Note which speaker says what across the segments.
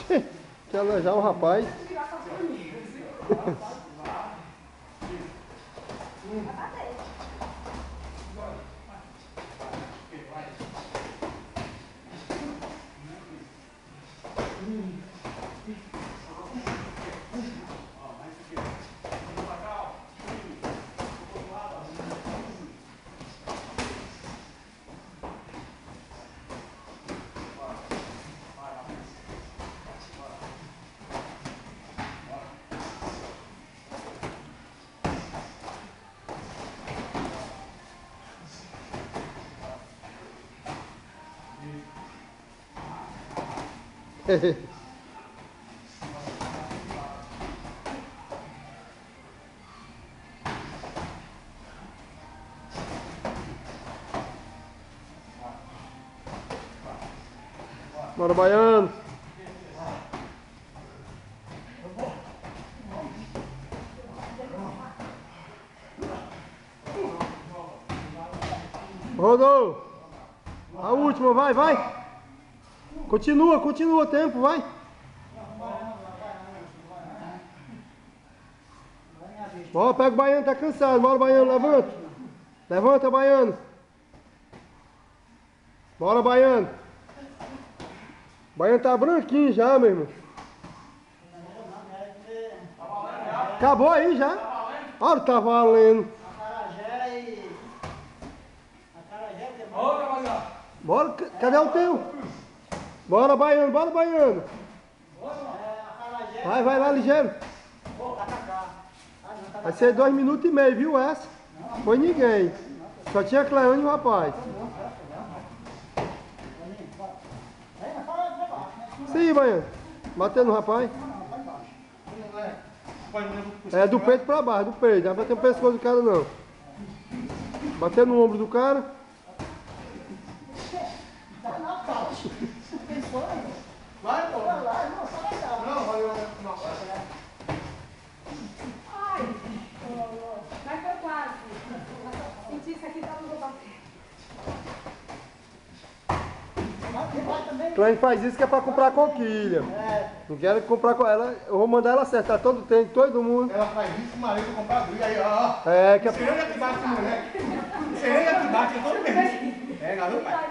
Speaker 1: Quer alejar o rapaz. Bora, baiano. Rodou. A última, vai, vai. Continua, continua o tempo, vai. Ó, pega o baiano, tá cansado. Bora, baiano, levanta. Levanta, baiano. Bora, baiano. O baiano tá branquinho já, meu irmão. Acabou aí já? Olha, tá valendo. Bora, cadê o teu? Bora, baiano, bora, baiano. Vai, vai lá, ligeiro. Vai ser 2 minutos e meio, viu essa? Foi ninguém. Só tinha Cleone e o rapaz. Sim, baiano. Bateu no rapaz. É do peito pra baixo, do peito. Não vai bater no pescoço do cara não. Bater no ombro do cara.
Speaker 2: Vai, pô. Não, valeu.
Speaker 3: Ai, mas foi quase. Senti isso aqui, tá no meu bater.
Speaker 1: Cleone faz isso que é pra comprar coquilha. Não quero comprar com ela. Eu vou mandar ela acertar todo tempo, todo mundo.
Speaker 2: Ela faz isso, o marido comprar briga aí, ó.
Speaker 1: É, que é...
Speaker 2: Sereia que bate, mulher. Sereia que bate, todo mundo. É, garoto, pai.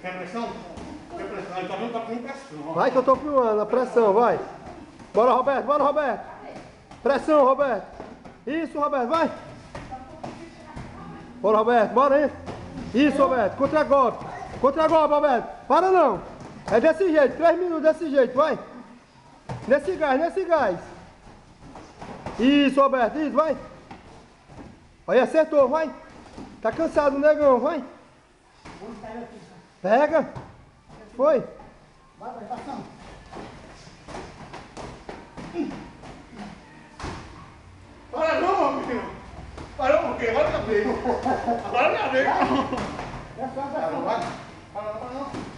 Speaker 2: Quer pressão? Quer pressão? Ele tá vendo que tá com pressão.
Speaker 1: Vai que eu tô filmando, a pressão, vai. Bora, Roberto, bora, Roberto. Pressão, Roberto. Isso, Roberto, vai. Bora, Roberto, bora, hein. Isso, Roberto, contra-golpe. Contra-golpe, Roberto. Para não. É desse jeito, 3 minutos desse jeito, vai. Nesse gás, nesse gás. Isso, Roberto, isso, vai. Aí, acertou, vai. Tá cansado, negão, vai. Pega. Foi.
Speaker 2: Vai, passando. Para não, meu filho. Parou por quê? Agora é minha vez. Agora é minha vez. Vai. Para não.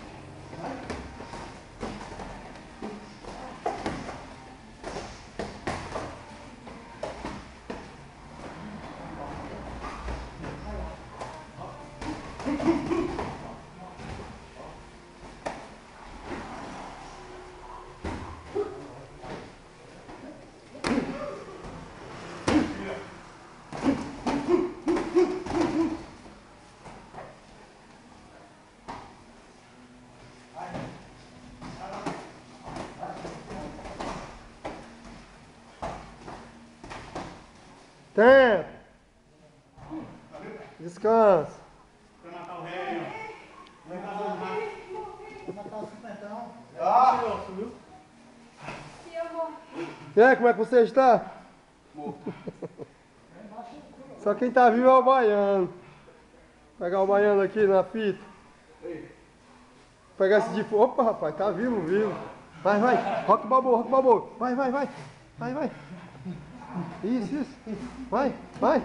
Speaker 1: Tempo. Descansa.
Speaker 2: Vai matar o rei. Vai matar o rato. Vai matar o cinquentão. Subiu.
Speaker 3: E eu vou.
Speaker 1: E aí, como é que você está? Só quem tá vivo é o baiano. Vou pegar o baiano aqui na fita. Pegar esse de... Opa, rapaz, tá vivo, vivo. Vai, vai. Rock balboa, rock balboa. Vai, vai, vai. Vai, vai. Isso, isso. Vai, vai.